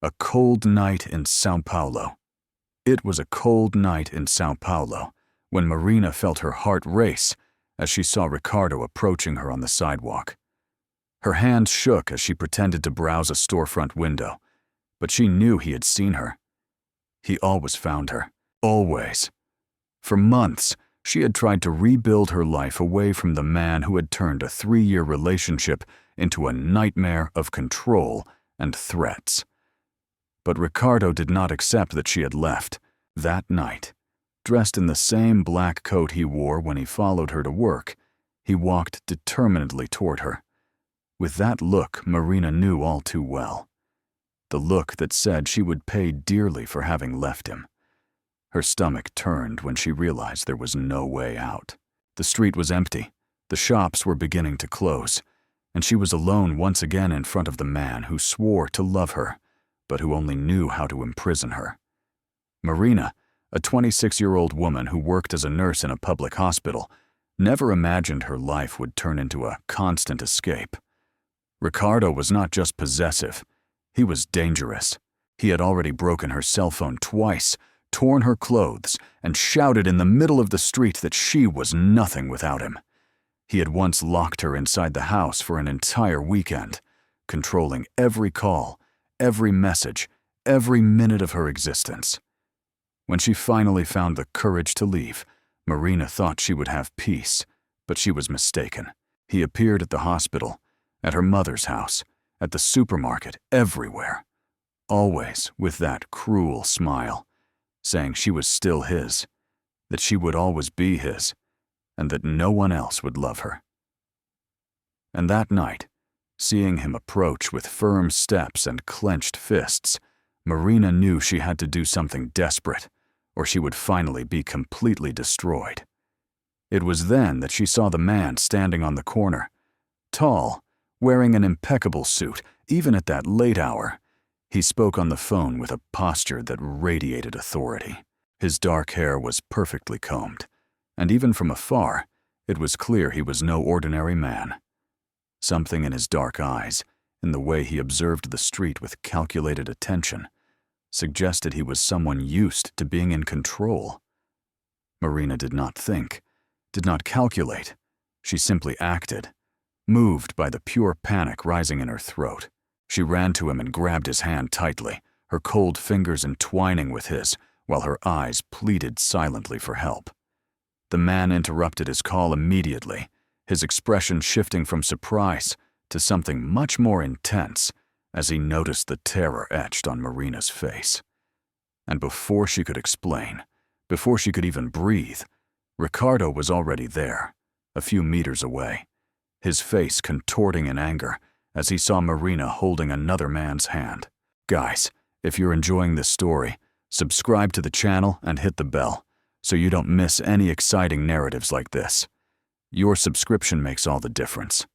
A cold night in São Paulo. It was a cold night in São Paulo when Marina felt her heart race as she saw Ricardo approaching her on the sidewalk. Her hands shook as she pretended to browse a storefront window, but she knew he had seen her. He always found her. Always. For months, she had tried to rebuild her life away from the man who had turned a 3-year relationship into a nightmare of control and threats. But Ricardo did not accept that she had left. That night, dressed in the same black coat he wore when he followed her to work, he walked determinedly toward her. With that look Marina knew all too well. The look that said she would pay dearly for having left him. Her stomach turned when she realized there was no way out. The street was empty, the shops were beginning to close, and she was alone once again in front of the man who swore to love her, but who only knew how to imprison her. Marina, a 26-year-old woman who worked as a nurse in a public hospital, never imagined her life would turn into a constant escape. Ricardo was not just possessive, he was dangerous. He had already broken her cell phone twice, torn her clothes, and shouted in the middle of the street that she was nothing without him. He had once locked her inside the house for an entire weekend, controlling every call, every message, every minute of her existence. When she finally found the courage to leave, Marina thought she would have peace, but she was mistaken. He appeared at the hospital, at her mother's house, at the supermarket, everywhere, always with that cruel smile, saying she was still his, that she would always be his, and that no one else would love her. And that night, seeing him approach with firm steps and clenched fists, Marina knew she had to do something desperate, or she would finally be completely destroyed. It was then that she saw the man standing on the corner, tall, wearing an impeccable suit, even at that late hour. He spoke on the phone with a posture that radiated authority. His dark hair was perfectly combed, and even from afar, it was clear he was no ordinary man. Something in his dark eyes, in the way he observed the street with calculated attention, suggested he was someone used to being in control. Marina did not think, did not calculate. She simply acted, moved by the pure panic rising in her throat. She ran to him and grabbed his hand tightly, her cold fingers entwining with his, while her eyes pleaded silently for help. The man interrupted his call immediately, his expression shifting from surprise to something much more intense as he noticed the terror etched on Marina's face. And before she could explain, before she could even breathe, Ricardo was already there, a few meters away, his face contorting in anger as he saw Marina holding another man's hand. Guys, if you're enjoying this story, subscribe to the channel and hit the bell so you don't miss any exciting narratives like this. Your subscription makes all the difference.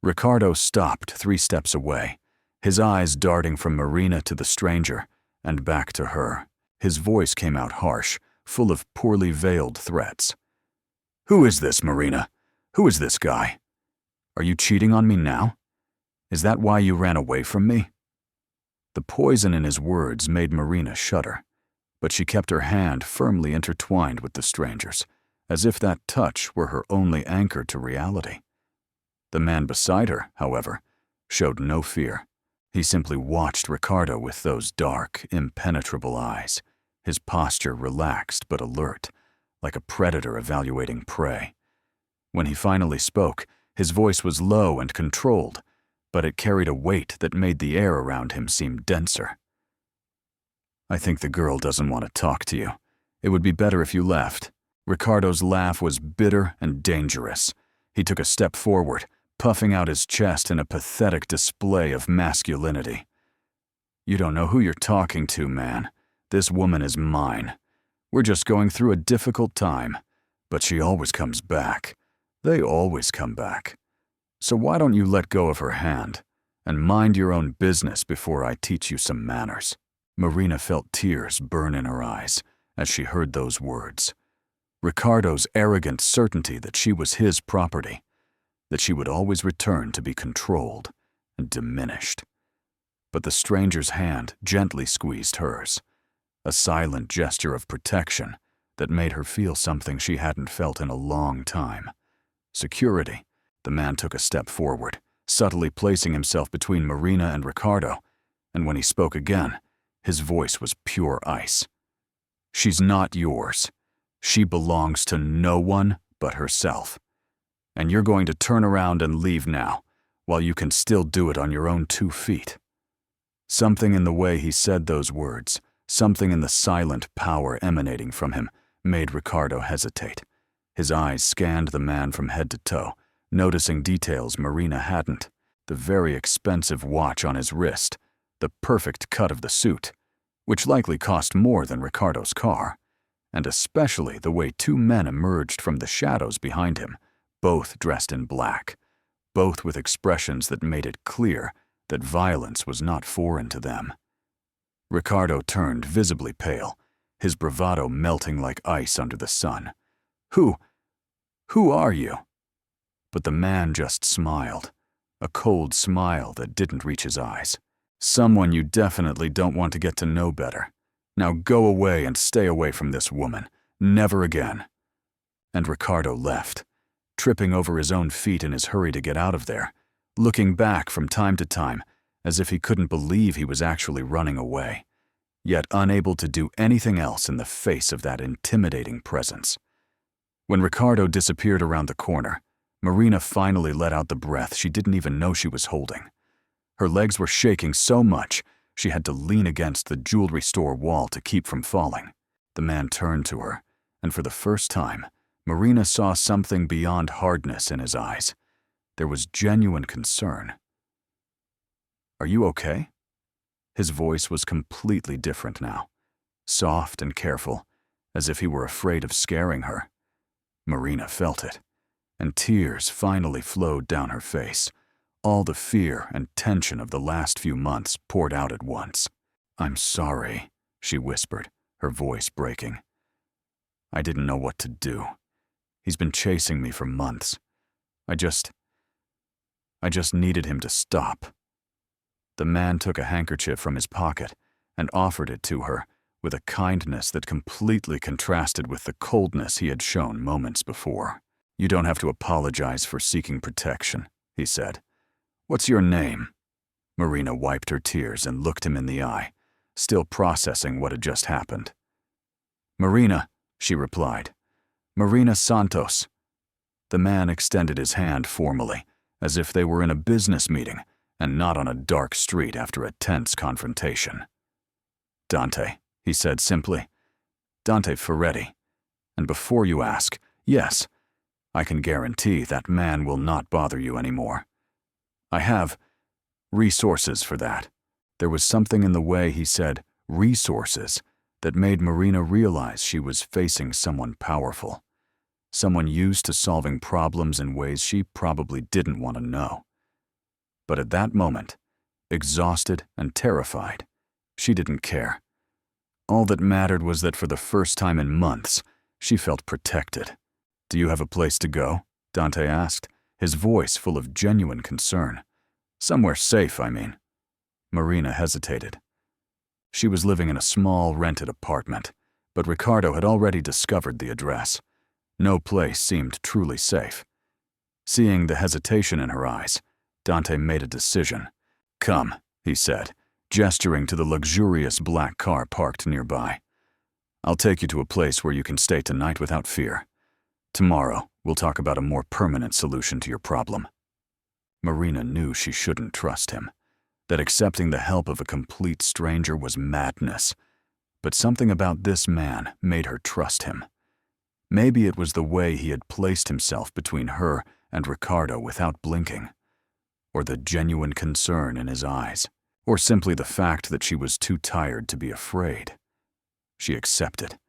Ricardo stopped 3 steps away, his eyes darting from Marina to the stranger and back to her. His voice came out harsh, full of poorly veiled threats. "Who is this, Marina? Who is this guy? Are you cheating on me now? Is that why you ran away from me?" The poison in his words made Marina shudder, but she kept her hand firmly intertwined with the stranger's, as if that touch were her only anchor to reality. The man beside her, however, showed no fear. He simply watched Ricardo with those dark, impenetrable eyes, his posture relaxed but alert, like a predator evaluating prey. When he finally spoke, his voice was low and controlled, but it carried a weight that made the air around him seem denser. "I think the girl doesn't want to talk to you. It would be better if you left." Ricardo's laugh was bitter and dangerous. He took a step forward, puffing out his chest in a pathetic display of masculinity. "You don't know who you're talking to, man. This woman is mine. We're just going through a difficult time, but she always comes back. They always come back. So why don't you let go of her hand and mind your own business before I teach you some manners?" Marina felt tears burn in her eyes as she heard those words. Ricardo's arrogant certainty that she was his property, that she would always return to be controlled and diminished. but the stranger's hand gently squeezed hers, a silent gesture of protection that made her feel something she hadn't felt in a long time. Security. The man took a step forward, subtly placing himself between Marina and Ricardo, and when he spoke again, his voice was pure ice. "She's not yours. She belongs to no one but herself. And you're going to turn around and leave now, while you can still do it on your own 2 feet." Something in the way he said those words, something in the silent power emanating from him, made Ricardo hesitate. His eyes scanned the man from head to toe, noticing details Marina hadn't: the very expensive watch on his wrist, the perfect cut of the suit, which likely cost more than Ricardo's car, and especially the way 2 men emerged from the shadows behind him, both dressed in black, both with expressions that made it clear that violence was not foreign to them. Ricardo turned visibly pale, his bravado melting like ice under the sun. Who are you?" But the man just smiled, a cold smile that didn't reach his eyes. "Someone you definitely don't want to get to know better. Now go away and stay away from this woman. Never again." And Ricardo left, tripping over his own feet in his hurry to get out of there, looking back from time to time as if he couldn't believe he was actually running away, yet unable to do anything else in the face of that intimidating presence. When Ricardo disappeared around the corner, Marina finally let out the breath she didn't even know she was holding. Her legs were shaking so much she had to lean against the jewelry store wall to keep from falling. The man turned to her, and for the first time, Marina saw something beyond hardness in his eyes. There was genuine concern. "Are you okay?" His voice was completely different now, soft and careful, as if he were afraid of scaring her. Marina felt it, and tears finally flowed down her face. All the fear and tension of the last few months poured out at once. "I'm sorry," she whispered, her voice breaking. "I didn't know what to do. He's been chasing me for months. I just needed him to stop." The man took a handkerchief from his pocket and offered it to her with a kindness that completely contrasted with the coldness he had shown moments before. "You don't have to apologize for seeking protection," he said. "What's your name?" Marina wiped her tears and looked him in the eye, still processing what had just happened. "Marina," she replied. "Marina Santos." The man extended his hand formally, as if they were in a business meeting and not on a dark street after a tense confrontation. "Dante," he said simply. "Dante Ferretti. And before you ask, yes, I can guarantee that man will not bother you anymore. I have resources for that." There was something in the way he said resources that made Marina realize she was facing someone powerful, someone used to solving problems in ways she probably didn't want to know. But at that moment, exhausted and terrified, she didn't care. All that mattered was that for the first time in months, she felt protected. "Do you have a place to go?" Dante asked, his voice full of genuine concern. "Somewhere safe, I mean." Marina hesitated. She was living in a small rented apartment, but Ricardo had already discovered the address. No place seemed truly safe. Seeing the hesitation in her eyes, Dante made a decision. "Come," he said, gesturing to the luxurious black car parked nearby. "I'll take you to a place where you can stay tonight without fear. Tomorrow, we'll talk about a more permanent solution to your problem." Marina knew she shouldn't trust him, that accepting the help of a complete stranger was madness. But something about this man made her trust him. Maybe it was the way he had placed himself between her and Ricardo without blinking, or the genuine concern in his eyes, or simply the fact that she was too tired to be afraid. She accepted.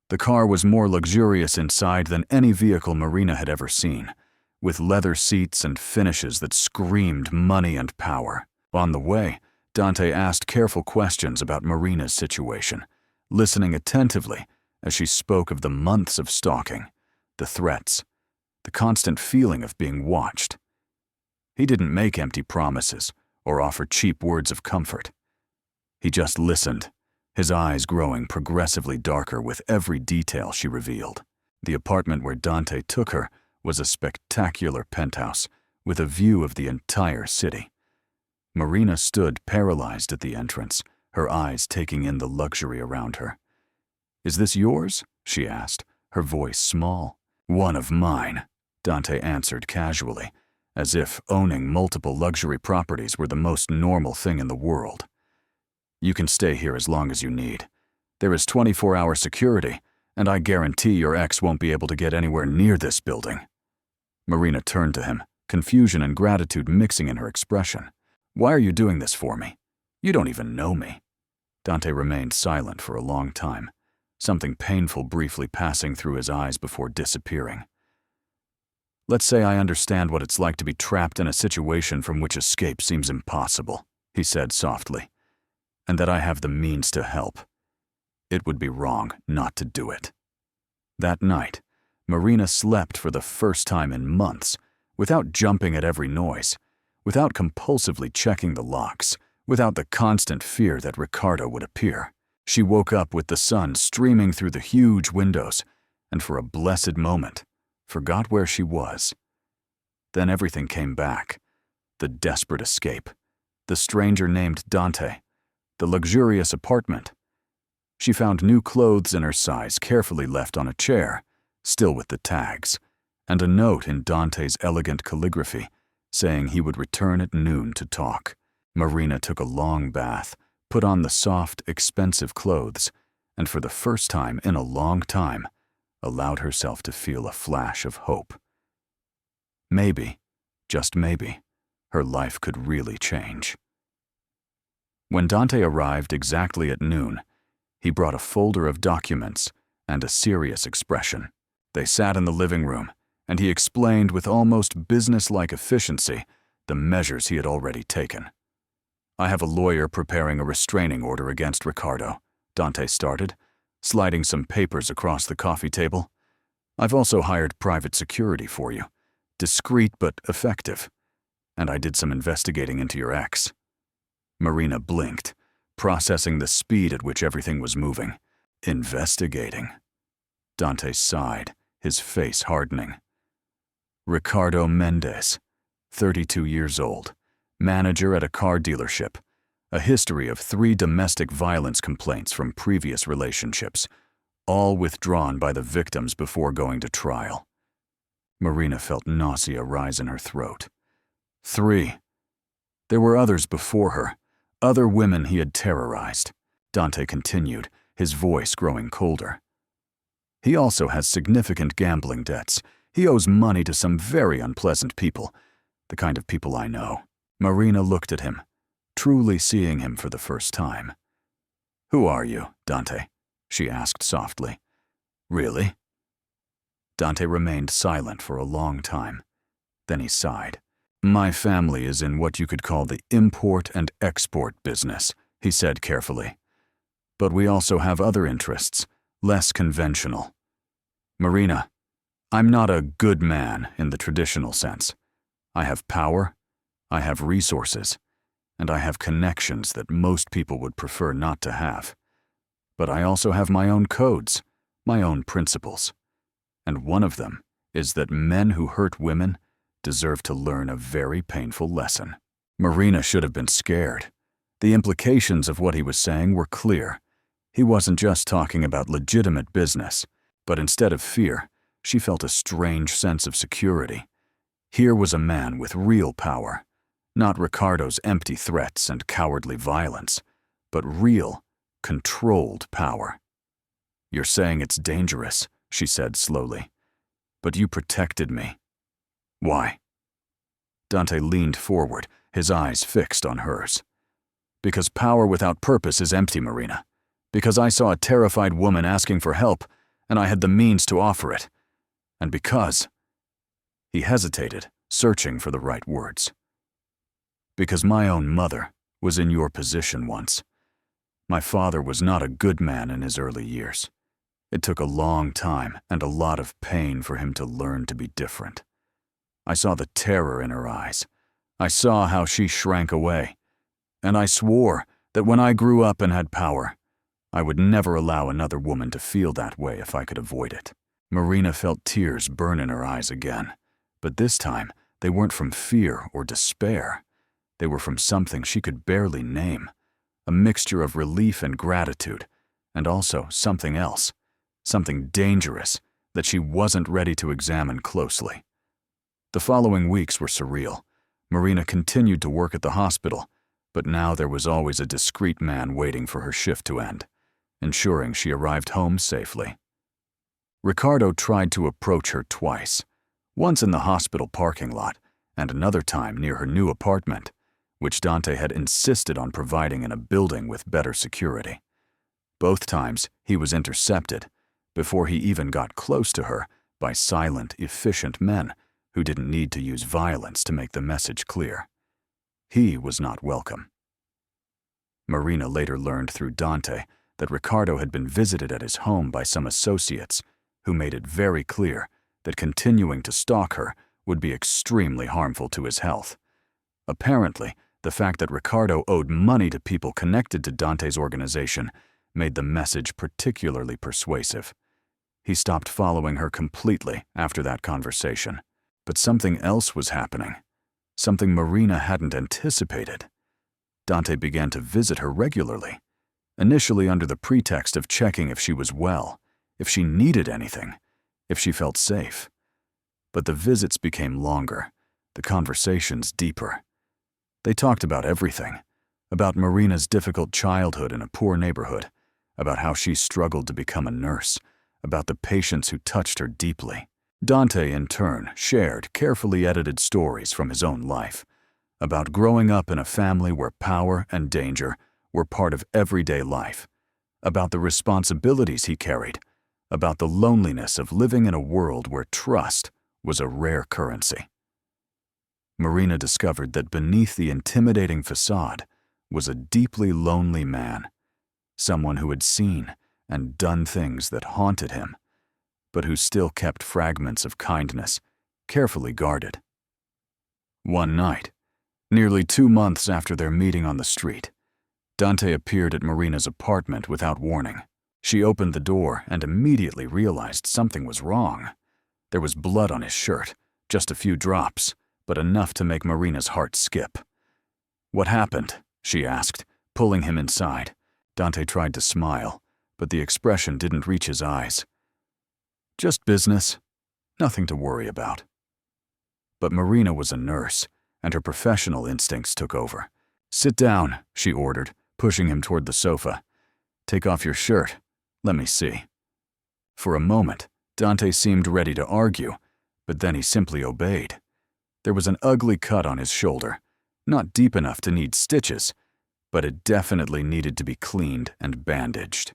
The car was more luxurious inside than any vehicle Marina had ever seen, with leather seats and finishes that screamed money and power. On the way, Dante asked careful questions about Marina's situation, listening attentively as she spoke of the months of stalking, the threats, the constant feeling of being watched. He didn't make empty promises or offer cheap words of comfort. He just listened, his eyes growing progressively darker with every detail she revealed. The apartment where Dante took her was a spectacular penthouse with a view of the entire city. Marina stood paralyzed at the entrance, her eyes taking in the luxury around her. "Is this yours?" she asked, her voice small. "One of mine," Dante answered casually, as if owning multiple luxury properties were the most normal thing in the world. "You can stay here as long as you need. There is 24-hour security, and I guarantee your ex won't be able to get anywhere near this building." Marina turned to him, confusion and gratitude mixing in her expression. "Why are you doing this for me? You don't even know me." Dante remained silent for a long time, something painful briefly passing through his eyes before disappearing. "Let's say I understand what it's like to be trapped in a situation from which escape seems impossible," he said softly, "and that I have the means to help. It would be wrong not to do it." That night, Marina slept for the first time in months, without jumping at every noise, without compulsively checking the locks, without the constant fear that Ricardo would appear. She woke up with the sun streaming through the huge windows, and for a blessed moment, forgot where she was. Then everything came back. The desperate escape, the stranger named Dante, the luxurious apartment. She found new clothes in her size carefully left on a chair, still with the tags, and a note in Dante's elegant calligraphy saying he would return at noon to talk. Marina took a long bath, put on the soft, expensive clothes, and for the first time in a long time, allowed herself to feel a flash of hope. Maybe, just maybe, her life could really change. When Dante arrived exactly at noon, he brought a folder of documents and a serious expression. They sat in the living room, and he explained with almost business-like efficiency the measures he had already taken. "I have a lawyer preparing a restraining order against Ricardo," Dante started, sliding some papers across the coffee table. "I've also hired private security for you, discreet but effective, and I did some investigating into your ex." Marina blinked, processing the speed at which everything was moving. "Investigating?" Dante sighed, his face hardening. "Ricardo Mendez, 32 years old, manager at a car dealership, a history of 3 domestic violence complaints from previous relationships, all withdrawn by the victims before going to trial." Marina felt nausea rise in her throat. 3. There were others before her, other women he had terrorized. Dante continued, his voice growing colder. "He also has significant gambling debts. He owes money to some very unpleasant people, the kind of people I know." Marina looked at him, truly seeing him for the first time. "Who are you, Dante?" she asked softly. "Really?" Dante remained silent for a long time. Then he sighed. "My family is in what you could call the import and export business," he said carefully. "But we also have other interests, less conventional. Marina, I'm not a good man in the traditional sense. I have power, I have resources, and I have connections that most people would prefer not to have. But I also have my own codes, my own principles. And one of them is that men who hurt women deserve to learn a very painful lesson." Marina should have been scared. The implications of what he was saying were clear. He wasn't just talking about legitimate business, but instead of fear, she felt a strange sense of security. Here was a man with real power, not Ricardo's empty threats and cowardly violence, but real, controlled power. "You're saying it's dangerous," she said slowly, "but you protected me. Why?" Dante leaned forward, his eyes fixed on hers. "Because power without purpose is empty, Marina. Because I saw a terrified woman asking for help, and I had the means to offer it. And because—" He hesitated, searching for the right words. "Because my own mother was in your position once. My father was not a good man in his early years. It took a long time and a lot of pain for him to learn to be different. I saw the terror in her eyes. I saw how she shrank away, And I swore that when I grew up and had power, I would never allow another woman to feel that way if I could avoid it. Marina felt tears burn in her eyes again, but this time they weren't from fear or despair. They were from something she could barely name, a mixture of relief and gratitude, and also something else, something dangerous that she wasn't ready to examine closely. The following weeks were surreal. Marina continued to work at the hospital, but now there was always a discreet man waiting for her shift to end, ensuring she arrived home safely. Ricardo tried to approach her twice, once in the hospital parking lot and another time near her new apartment, which Dante had insisted on providing in a building with better security. Both times he was intercepted, before he even got close to her, by silent, efficient men who didn't need to use violence to make the message clear. He was not welcome. Marina later learned through Dante that Ricardo had been visited at his home by some associates who made it very clear that continuing to stalk her would be extremely harmful to his health. Apparently, the fact that Ricardo owed money to people connected to Dante's organization made the message particularly persuasive. He stopped following her completely after that conversation. But something else was happening, something Marina hadn't anticipated. Dante began to visit her regularly, initially under the pretext of checking if she was well, if she needed anything, if she felt safe. But the visits became longer, the conversations deeper. They talked about everything, about Marina's difficult childhood in a poor neighborhood, about how she struggled to become a nurse, about the patients who touched her deeply. Dante, in turn, shared carefully edited stories from his own life, about growing up in a family where power and danger were part of everyday life, about the responsibilities he carried, about the loneliness of living in a world where trust was a rare currency. Marina discovered that beneath the intimidating facade was a deeply lonely man, someone who had seen and done things that haunted him, but who still kept fragments of kindness carefully guarded. One night, nearly 2 months after their meeting on the street, Dante appeared at Marina's apartment without warning. She opened the door and immediately realized something was wrong. There was blood on his shirt, just a few drops, but enough to make Marina's heart skip. "What happened?" she asked, pulling him inside. Dante tried to smile, but the expression didn't reach his eyes. "Just business. Nothing to worry about." But Marina was a nurse, and her professional instincts took over. "Sit down," she ordered, pushing him toward the sofa. "Take off your shirt. Let me see." For a moment, Dante seemed ready to argue, but then he simply obeyed. There was an ugly cut on his shoulder, not deep enough to need stitches, but it definitely needed to be cleaned and bandaged.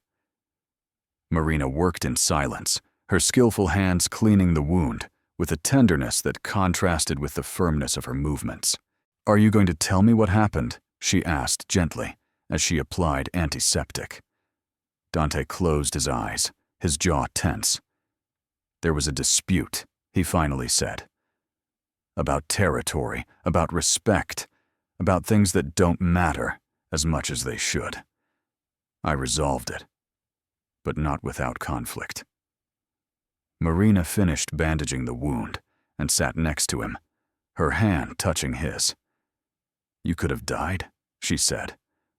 Marina worked in silence, her skillful hands cleaning the wound with a tenderness that contrasted with the firmness of her movements. "Are you going to tell me what happened?" she asked gently, as she applied antiseptic. Dante closed his eyes, his jaw tense. "There was a dispute," he finally said. "About territory, about respect, about things that don't matter as much as they should. I resolved it, but not without conflict." Marina finished bandaging the wound and sat next to him, her hand touching his. "You could have died," she said,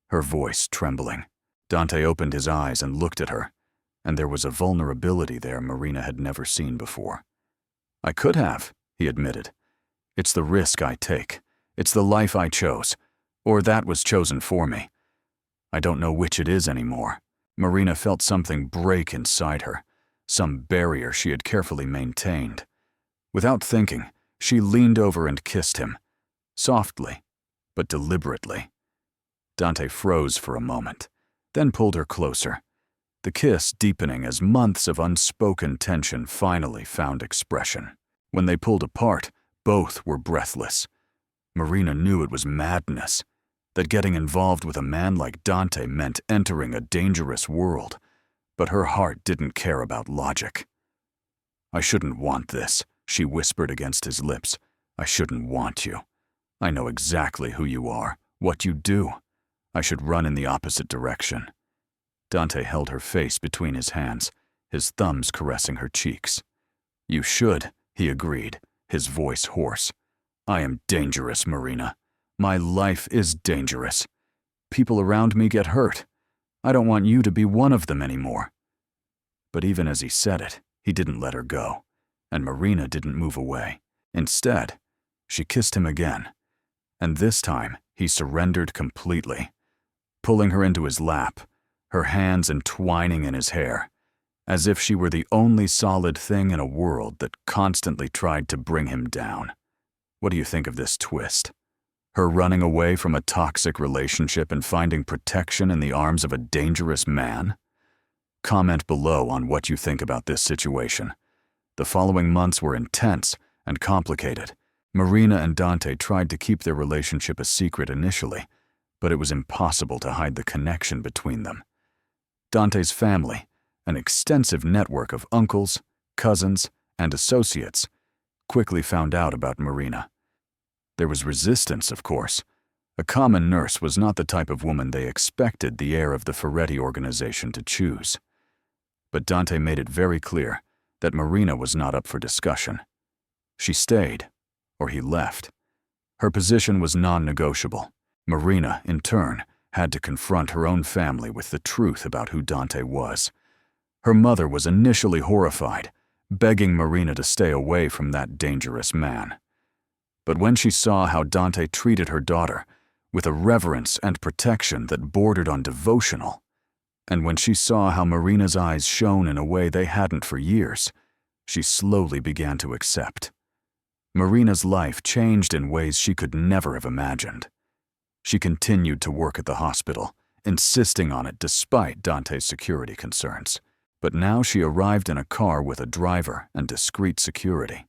her voice trembling. Dante opened his eyes and looked at her, and there was a vulnerability there Marina had never seen before. "I could have," he admitted. "It's the risk I take. It's the life I chose, or that was chosen for me. I don't know which it is anymore." Marina felt something break inside her, some barrier she had carefully maintained. Without thinking, she leaned over and kissed him, softly, but deliberately. Dante froze for a moment, then pulled her closer, the kiss deepening as months of unspoken tension finally found expression. When they pulled apart, both were breathless. Marina knew it was madness, that getting involved with a man like Dante meant entering a dangerous world, but her heart didn't care about logic. "I shouldn't want this," she whispered against his lips. "I shouldn't want you. I know exactly who you are, what you do. I should run in the opposite direction. Dante held her face between his hands, his thumbs caressing her cheeks. You should, he agreed, his voice hoarse. I am dangerous, Marina. My life is dangerous. People around me get hurt. I don't want you to be one of them anymore. But even as he said it, he didn't let her go, and Marina didn't move away. Instead, she kissed him again, and this time he surrendered completely, pulling her into his lap, her hands entwining in his hair, as if she were the only solid thing in a world that constantly tried to bring him down. What do you think of this twist? Her running away from a toxic relationship and finding protection in the arms of a dangerous man? Comment below on what you think about this situation. The following months were intense and complicated. Marina and Dante tried to keep their relationship a secret initially, but it was impossible to hide the connection between them. Dante's family, an extensive network of uncles, cousins, and associates, quickly found out about Marina. There was resistance, of course. A common nurse was not the type of woman they expected the heir of the Ferretti organization to choose. But Dante made it very clear that Marina was not up for discussion. She stayed, or he left. Her position was non-negotiable. Marina, in turn, had to confront her own family with the truth about who Dante was. Her mother was initially horrified, begging Marina to stay away from that dangerous man. But when she saw how Dante treated her daughter, with a reverence and protection that bordered on devotional, and when she saw how Marina's eyes shone in a way they hadn't for years, she slowly began to accept. Marina's life changed in ways she could never have imagined. She continued to work at the hospital, insisting on it despite Dante's security concerns. But now she arrived in a car with a driver and discreet security.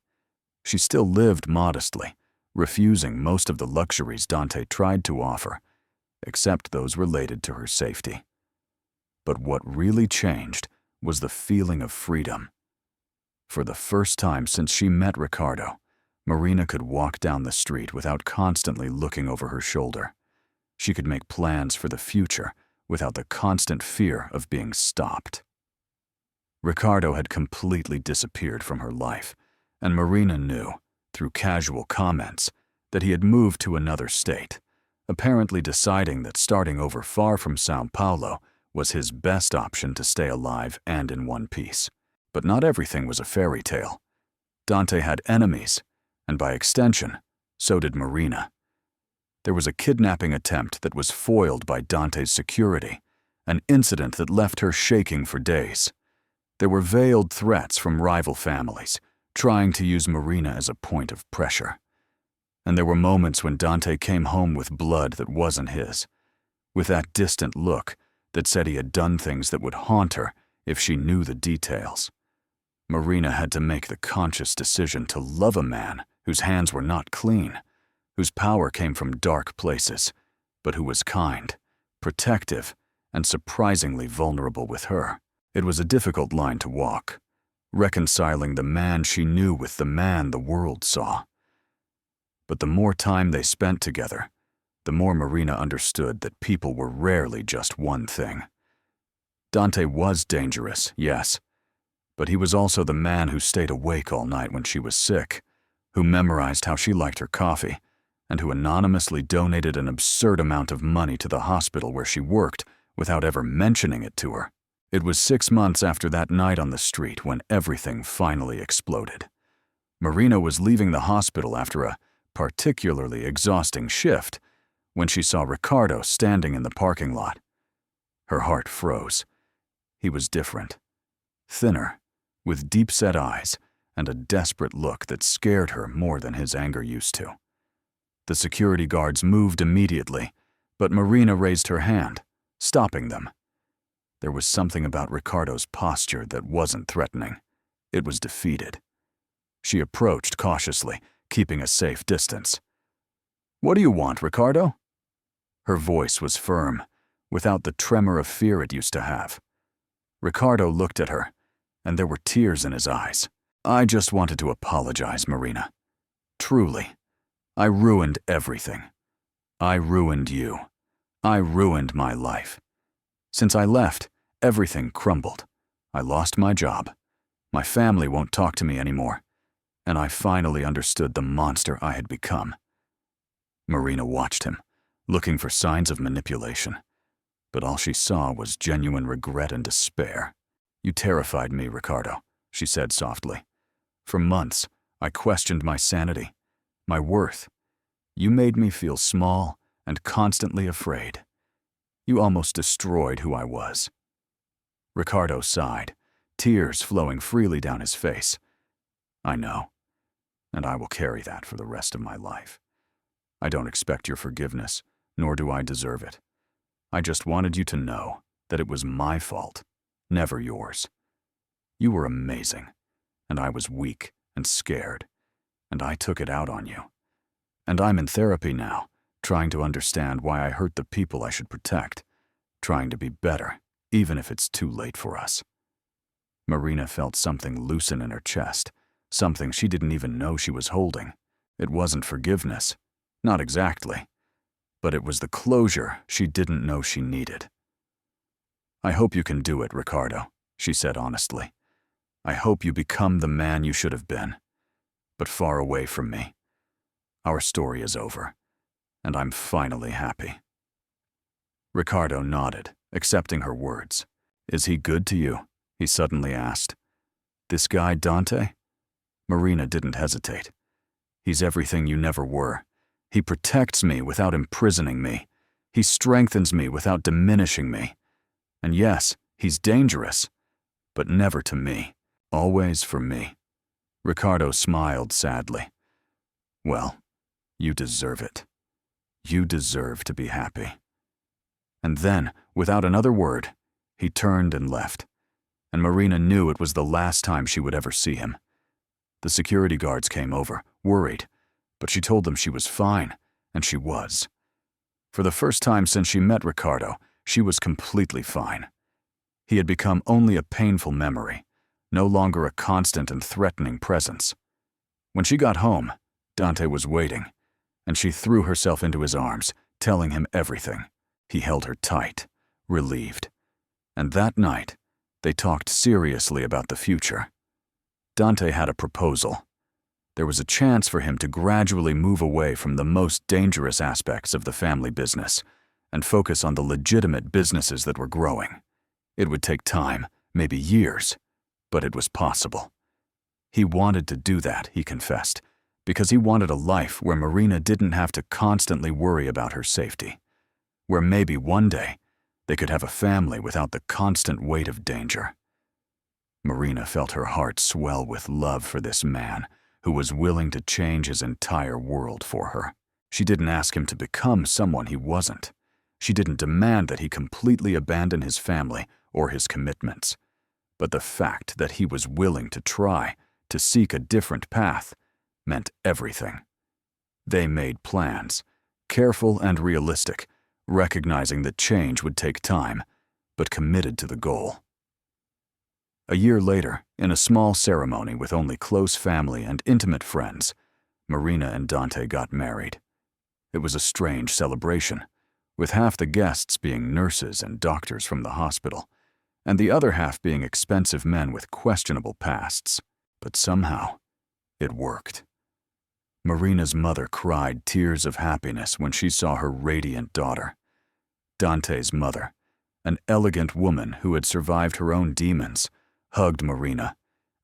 She still lived modestly, refusing most of the luxuries Dante tried to offer, except those related to her safety. But what really changed was the feeling of freedom. For the first time since she met Ricardo, Marina could walk down the street without constantly looking over her shoulder. She could make plans for the future without the constant fear of being stopped. Ricardo had completely disappeared from her life, and Marina knew, through casual comments, that he had moved to another state, apparently deciding that starting over far from São Paulo was his best option to stay alive and in one piece. But not everything was a fairy tale. Dante had enemies, and by extension, so did Marina. There was a kidnapping attempt that was foiled by Dante's security, an incident that left her shaking for days. There were veiled threats from rival families, trying to use Marina as a point of pressure. And there were moments when Dante came home with blood that wasn't his, with that distant look that said he had done things that would haunt her if she knew the details. Marina had to make the conscious decision to love a man whose hands were not clean, whose power came from dark places, but who was kind, protective, and surprisingly vulnerable with her. It was a difficult line to walk, reconciling the man she knew with the man the world saw. But the more time they spent together, the more Marina understood that people were rarely just one thing. Dante was dangerous, yes, but he was also the man who stayed awake all night when she was sick, who memorized how she liked her coffee, and who anonymously donated an absurd amount of money to the hospital where she worked without ever mentioning it to her. It was 6 months after that night on the street when everything finally exploded. Marina was leaving the hospital after a particularly exhausting shift when she saw Ricardo standing in the parking lot. Her heart froze. He was different. Thinner, with deep-set eyes and a desperate look that scared her more than his anger used to. The security guards moved immediately, but Marina raised her hand, stopping them. There was something about Ricardo's posture that wasn't threatening. It was defeated. She approached cautiously, keeping a safe distance. "What do you want, Ricardo?" Her voice was firm, without the tremor of fear it used to have. Ricardo looked at her, and there were tears in his eyes. "I just wanted to apologize, Marina. Truly. I ruined everything. I ruined you. I ruined my life. Since I left, everything crumbled. I lost my job. My family won't talk to me anymore. And I finally understood the monster I had become. Marina watched him, looking for signs of manipulation. But all she saw was genuine regret and despair. You terrified me, Ricardo, she said softly. For months, I questioned my sanity, my worth. You made me feel small and constantly afraid. You almost destroyed who I was. Ricardo sighed, tears flowing freely down his face. I know, and I will carry that for the rest of my life. I don't expect your forgiveness, nor do I deserve it. I just wanted you to know that it was my fault, never yours. You were amazing, and I was weak and scared, and I took it out on you. And I'm in therapy now, trying to understand why I hurt the people I should protect, trying to be better, even if it's too late for us. Marina felt something loosen in her chest, something she didn't even know she was holding. It wasn't forgiveness, not exactly, but it was the closure she didn't know she needed. I hope you can do it, Ricardo, she said honestly. I hope you become the man you should have been, but far away from me. Our story is over, and I'm finally happy. Ricardo nodded, accepting her words. Is he good to you? He suddenly asked. This guy, Dante? Marina didn't hesitate. He's everything you never were. He protects me without imprisoning me. He strengthens me without diminishing me. And yes, he's dangerous, but never to me, always for me. Ricardo smiled sadly. Well, you deserve it. You deserve to be happy. And then, without another word, he turned and left, and Marina knew it was the last time she would ever see him. The security guards came over, worried, but she told them she was fine, and she was. For the first time since she met Ricardo, she was completely fine. He had become only a painful memory, no longer a constant and threatening presence. When she got home, Dante was waiting, and she threw herself into his arms, telling him everything. He held her tight, relieved. And that night, they talked seriously about the future. Dante had a proposal. There was a chance for him to gradually move away from the most dangerous aspects of the family business and focus on the legitimate businesses that were growing. It would take time, maybe years, but it was possible. He wanted to do that, he confessed, because he wanted a life where Marina didn't have to constantly worry about her safety, where maybe one day they could have a family without the constant weight of danger. Marina felt her heart swell with love for this man who was willing to change his entire world for her. She didn't ask him to become someone he wasn't. She didn't demand that he completely abandon his family or his commitments. But the fact that he was willing to try, to seek a different path, meant everything. They made plans, careful and realistic, recognizing that change would take time, but committed to the goal. A year later, in a small ceremony with only close family and intimate friends, Marina and Dante got married. It was a strange celebration, with half the guests being nurses and doctors from the hospital, and the other half being expensive men with questionable pasts. But somehow, it worked. Marina's mother cried tears of happiness when she saw her radiant daughter. Dante's mother, an elegant woman who had survived her own demons, hugged Marina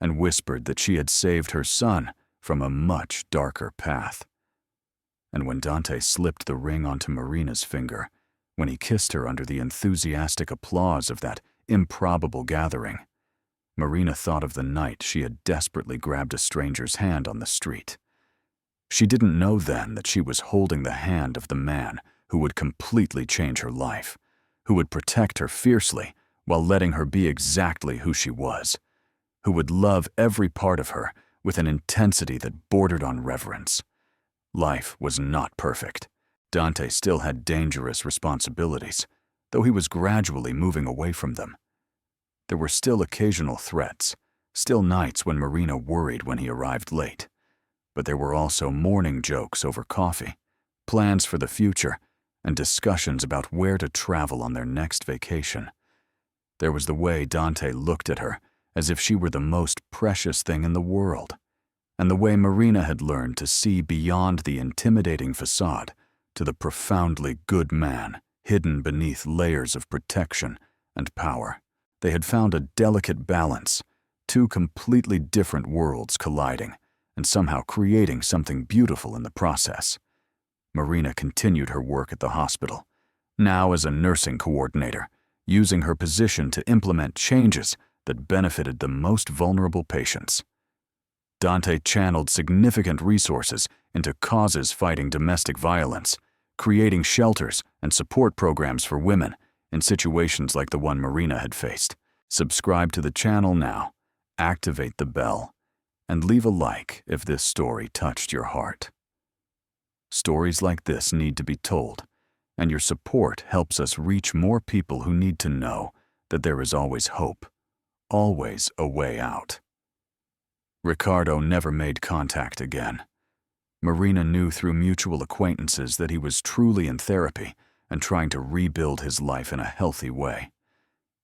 and whispered that she had saved her son from a much darker path. And when Dante slipped the ring onto Marina's finger, when he kissed her under the enthusiastic applause of that improbable gathering, Marina thought of the night she had desperately grabbed a stranger's hand on the street. She didn't know then that she was holding the hand of the man who would completely change her life, who would protect her fiercely while letting her be exactly who she was, who would love every part of her with an intensity that bordered on reverence. Life was not perfect. Dante still had dangerous responsibilities, though he was gradually moving away from them. There were still occasional threats, still nights when Marina worried when he arrived late. But there were also morning jokes over coffee, plans for the future, and discussions about where to travel on their next vacation. There was the way Dante looked at her as if she were the most precious thing in the world, and the way Marina had learned to see beyond the intimidating facade to the profoundly good man hidden beneath layers of protection and power. They had found a delicate balance, two completely different worlds colliding and somehow creating something beautiful in the process. Marina continued her work at the hospital, now as a nursing coordinator, using her position to implement changes that benefited the most vulnerable patients. Dante channeled significant resources into causes fighting domestic violence, creating shelters and support programs for women in situations like the one Marina had faced. Subscribe to the channel now, activate the bell, and leave a like if this story touched your heart. Stories like this need to be told, and your support helps us reach more people who need to know that there is always hope, always a way out. Ricardo never made contact again. Marina knew through mutual acquaintances that he was truly in therapy and trying to rebuild his life in a healthy way.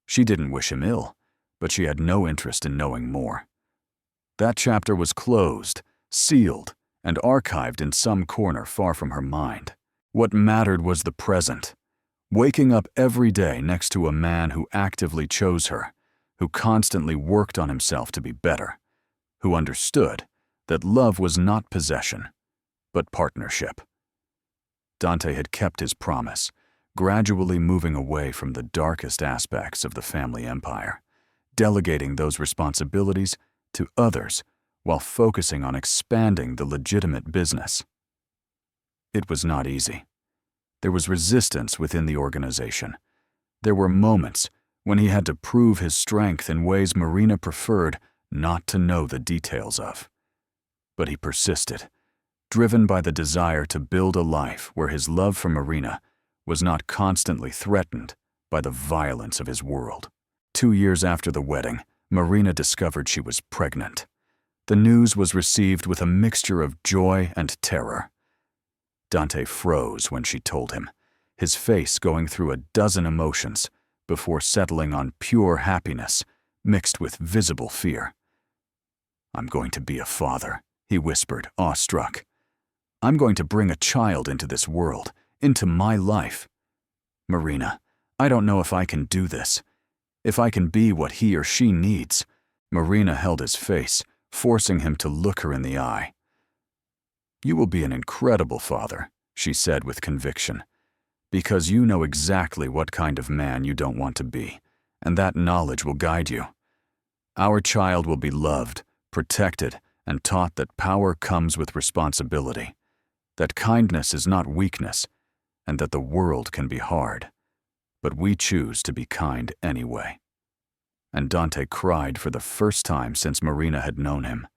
She didn't wish him ill, but she had no interest in knowing more. That chapter was closed, sealed, and archived in some corner far from her mind. What mattered was the present, waking up every day next to a man who actively chose her, who constantly worked on himself to be better, who understood that love was not possession, but partnership. Dante had kept his promise, gradually moving away from the darkest aspects of the family empire, delegating those responsibilities to others while focusing on expanding the legitimate business. It was not easy. There was resistance within the organization. There were moments when he had to prove his strength in ways Marina preferred not to know the details of. But he persisted, driven by the desire to build a life where his love for Marina was not constantly threatened by the violence of his world. 2 years after the wedding, Marina discovered she was pregnant. The news was received with a mixture of joy and terror. Dante froze when she told him, his face going through a dozen emotions before settling on pure happiness mixed with visible fear. "I'm going to be a father," he whispered, awestruck. "I'm going to bring a child into this world, into my life. Marina, I don't know if I can do this, if I can be what he or she needs." Marina held his face, forcing him to look her in the eye. "You will be an incredible father," she said with conviction, "because you know exactly what kind of man you don't want to be, and that knowledge will guide you. Our child will be loved, protected, and taught that power comes with responsibility, that kindness is not weakness, and that the world can be hard, but we choose to be kind anyway." And Dante cried for the first time since Marina had known him,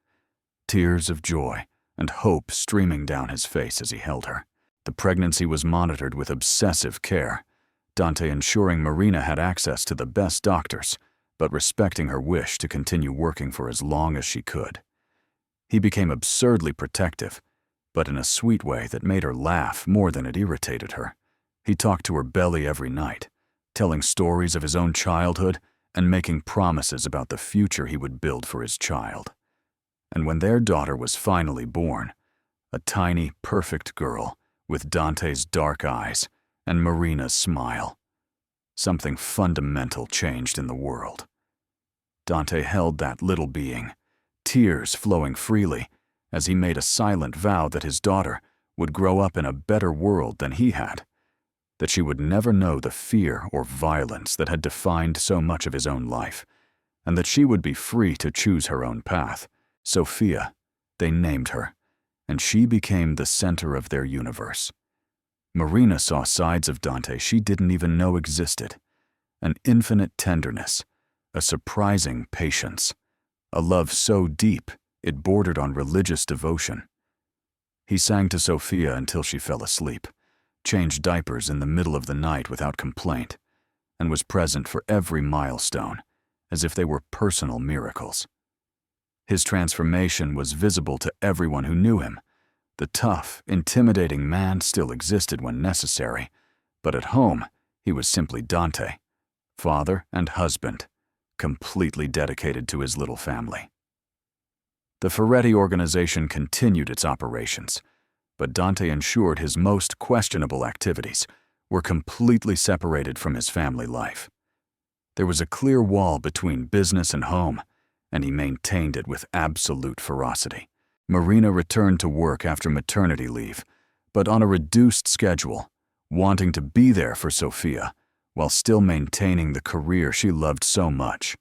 tears of joy and hope streaming down his face as he held her. The pregnancy was monitored with obsessive care, Dante ensuring Marina had access to the best doctors, but respecting her wish to continue working for as long as she could. He became absurdly protective, but in a sweet way that made her laugh more than it irritated her. He talked to her belly every night, telling stories of his own childhood and making promises about the future he would build for his child. And when their daughter was finally born, a tiny, perfect girl with Dante's dark eyes and Marina's smile, something fundamental changed in the world. Dante held that little being, tears flowing freely, as he made a silent vow that his daughter would grow up in a better world than he had, that she would never know the fear or violence that had defined so much of his own life, and that she would be free to choose her own path. Sophia, they named her, and she became the center of their universe. Marina saw sides of Dante she didn't even know existed, an infinite tenderness, a surprising patience, a love so deep it bordered on religious devotion. He sang to Sophia until she fell asleep, changed diapers in the middle of the night without complaint, and was present for every milestone, as if they were personal miracles. His transformation was visible to everyone who knew him. The tough, intimidating man still existed when necessary, But at home, he was simply Dante, father and husband, completely dedicated to his little family. The Ferretti organization continued its operations, but Dante ensured his most questionable activities were completely separated from his family life. There was a clear wall between business and home, and he maintained it with absolute ferocity. Marina returned to work after maternity leave, but on a reduced schedule, wanting to be there for Sofia while still maintaining the career she loved so much.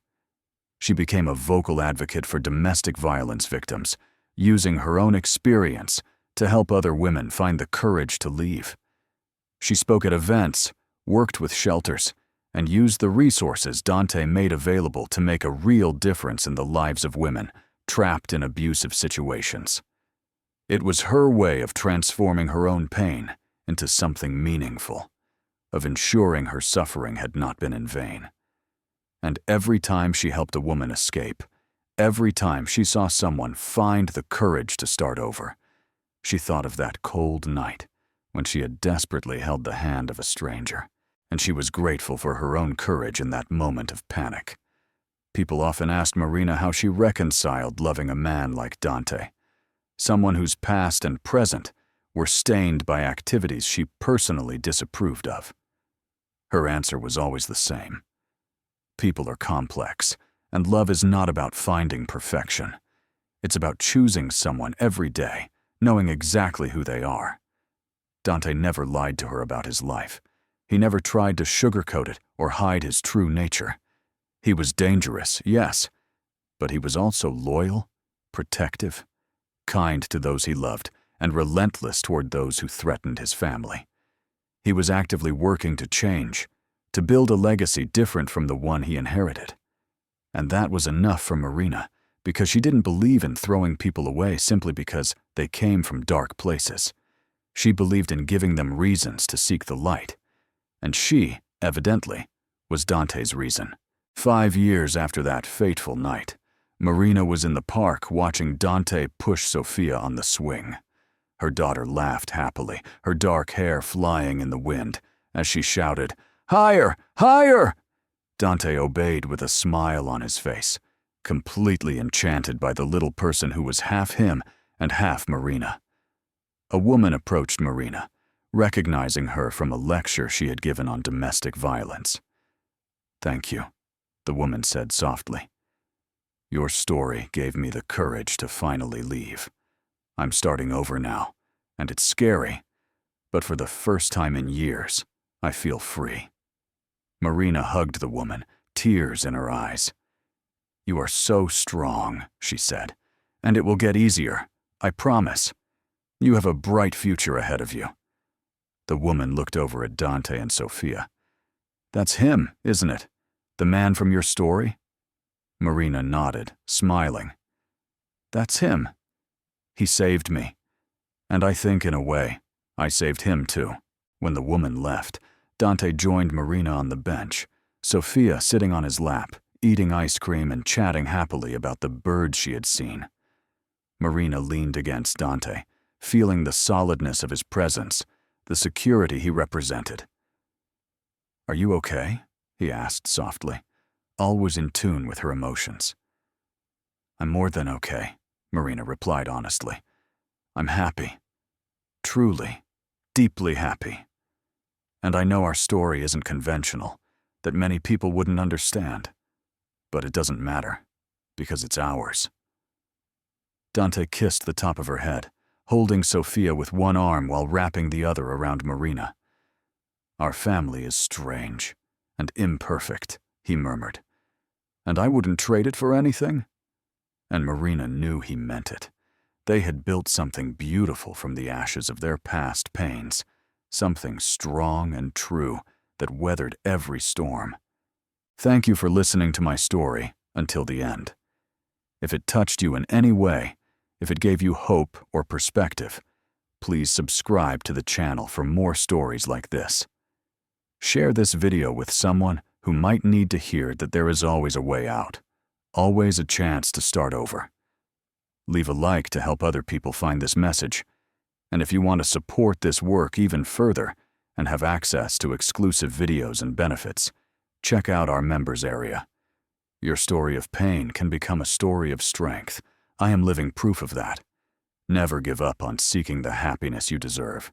She became a vocal advocate for domestic violence victims, using her own experience to help other women find the courage to leave. She spoke at events, worked with shelters, and used the resources Dante made available to make a real difference in the lives of women trapped in abusive situations. It was her way of transforming her own pain into something meaningful, of ensuring her suffering had not been in vain. And every time she helped a woman escape, every time she saw someone find the courage to start over, she thought of that cold night when she had desperately held the hand of a stranger, and she was grateful for her own courage in that moment of panic. People often asked Marina how she reconciled loving a man like Dante, someone whose past and present were stained by activities she personally disapproved of. Her answer was always the same. People are complex, and love is not about finding perfection. It's about choosing someone every day, knowing exactly who they are. Dante never lied to her about his life. He never tried to sugarcoat it or hide his true nature. He was dangerous, yes, but he was also loyal, protective, kind to those he loved, and relentless toward those who threatened his family. He was actively working to change, to build a legacy different from the one he inherited. And that was enough for Marina, because she didn't believe in throwing people away simply because they came from dark places. She believed in giving them reasons to seek the light. And she, evidently, was Dante's reason. 5 years after that fateful night, Marina was in the park watching Dante push Sofia on the swing. Her daughter laughed happily, her dark hair flying in the wind, as she shouted, "Higher! Higher!" Dante obeyed with a smile on his face, completely enchanted by the little person who was half him and half Marina. A woman approached Marina, recognizing her from a lecture she had given on domestic violence. "Thank you," the woman said softly. "Your story gave me the courage to finally leave. I'm starting over now, and it's scary, but for the first time in years, I feel free." Marina hugged the woman, tears in her eyes. "You are so strong," she said, "and it will get easier, I promise. You have a bright future ahead of you." The woman looked over at Dante and Sofia. "That's him, isn't it? The man from your story?" Marina nodded, smiling. "That's him. He saved me. And I think, in a way, I saved him too." When the woman left, Dante joined Marina on the bench, Sofia sitting on his lap, eating ice cream and chatting happily about the birds she had seen. Marina leaned against Dante, feeling the solidness of his presence, the security he represented. "Are you okay?" he asked softly, always in tune with her emotions. "I'm more than okay," Marina replied honestly. "I'm happy. Truly, deeply happy. And I know our story isn't conventional, that many people wouldn't understand. But it doesn't matter, because it's ours." Dante kissed the top of her head, holding Sofia with one arm while wrapping the other around Marina. "Our family is strange and imperfect," he murmured. "And I wouldn't trade it for anything." And Marina knew he meant it. They had built something beautiful from the ashes of their past pains, something strong and true that weathered every storm. Thank you for listening to my story until the end. If it touched you in any way, if it gave you hope or perspective, please subscribe to the channel for more stories like this. Share this video with someone who might need to hear that there is always a way out, always a chance to start over. Leave a like to help other people find this message. And if you want to support this work even further, and have access to exclusive videos and benefits, check out our members area. Your story of pain can become a story of strength. I am living proof of that. Never give up on seeking the happiness you deserve.